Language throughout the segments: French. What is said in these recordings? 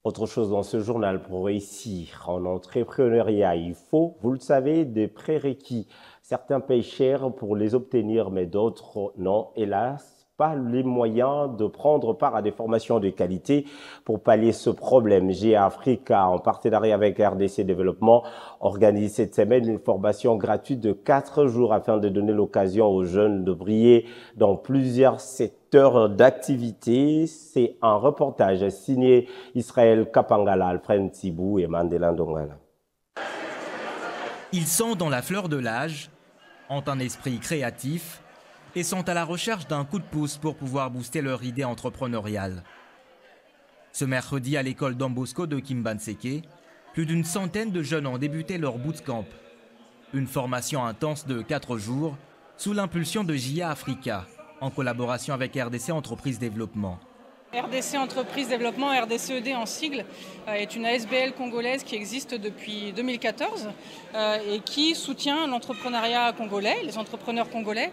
Autre chose dans ce journal, pour réussir en entrepreneuriat, il faut, vous le savez, des prérequis. Certains payent cher pour les obtenir, mais d'autres non. Hélas, pas les moyens de prendre part à des formations de qualité pour pallier ce problème. GIA Africa, en partenariat avec RDC Développement, organise cette semaine une formation gratuite de 4 jours afin de donner l'occasion aux jeunes de briller dans plusieurs secteurs d'activité. C'est un reportage signé Israël Kapangala, Alfred Tsibou et Mandela Ndongala. Ils sont dans la fleur de l'âge, ont un esprit créatif et sont à la recherche d'un coup de pouce pour pouvoir booster leur idée entrepreneuriale. Ce mercredi, à l'école Don Bosco de Kimbanseke, plus d'une centaine de jeunes ont débuté leur bootcamp. Une formation intense de 4 jours sous l'impulsion de GIA Africa, en collaboration avec RDC Entreprises Développement. RDC Entreprises Développement, RDCED en sigle, est une ASBL congolaise qui existe depuis 2014 et qui soutient l'entrepreneuriat congolais, les entrepreneurs congolais,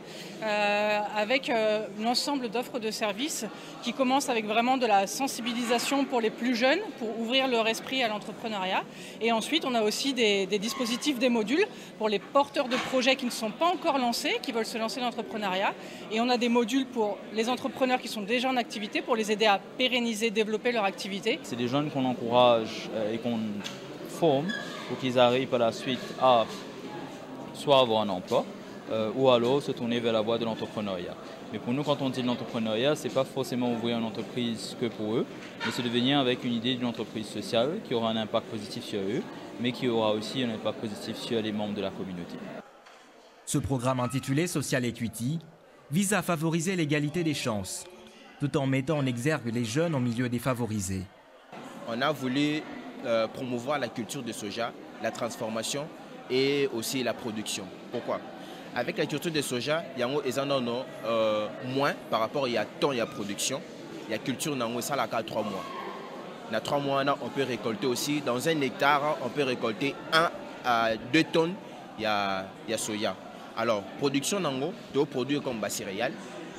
avec un ensemble d'offres de services qui commencent avec vraiment de la sensibilisation pour les plus jeunes, pour ouvrir leur esprit à l'entrepreneuriat. Et ensuite, on a aussi des dispositifs, des modules pour les porteurs de projets qui ne sont pas encore lancés, qui veulent se lancer dans l'entrepreneuriat. Et on a des modules pour les entrepreneurs qui sont déjà en activité, pour les aider à pérenniser, développer leur activité. C'est des jeunes qu'on encourage et qu'on forme pour qu'ils arrivent par la suite à soit avoir un emploi ou alors se tourner vers la voie de l'entrepreneuriat. Mais pour nous, quand on dit de l'entrepreneuriat, ce n'est pas forcément ouvrir une entreprise que pour eux, mais c'est de venir avec une idée d'une entreprise sociale qui aura un impact positif sur eux, mais qui aura aussi un impact positif sur les membres de la communauté. Ce programme intitulé Social Equity vise à favoriser l'égalité des chances, tout en mettant en exergue les jeunes en milieu défavorisé. On a voulu promouvoir la culture de soja, la transformation et aussi la production. Pourquoi? Avec la culture de soja, il y a moins par rapport à temps et à production. Il y a culture ça la 3 mois. Dans 3 mois, on peut récolter aussi, dans 1 hectare, on peut récolter 1 à 2 tonnes, il y a soja. Alors, production, tu produire comme céréales,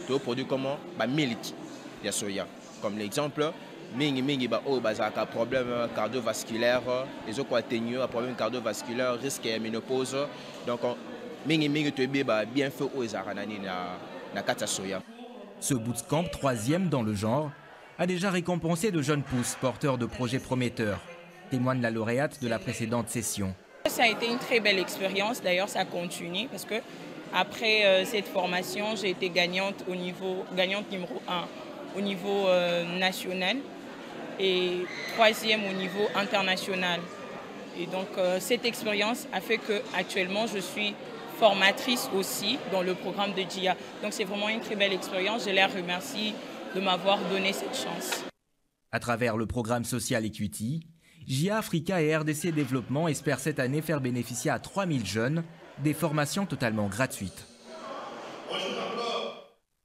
tu produire comme milk. Il y a soja. Comme l'exemple, un problème cardiovasculaire, les autres un problème cardiovasculaire, risque de ménopause. Donc, bien fait aux soja. Ce bootcamp, 3e dans le genre, a déjà récompensé de jeunes pousses porteurs de projets prometteurs, témoigne la lauréate de la précédente session. Ça a été une très belle expérience, d'ailleurs ça continue parce que après cette formation, j'ai été gagnante numéro 1 au niveau national et 3e au niveau international. Et donc cette expérience a fait qu'actuellement je suis formatrice aussi dans le programme de GIA. Donc c'est vraiment une très belle expérience, je les remercie de m'avoir donné cette chance. À travers le programme Social Equity, GIA Africa et RDC Développement espèrent cette année faire bénéficier à 3000 jeunes des formations totalement gratuites.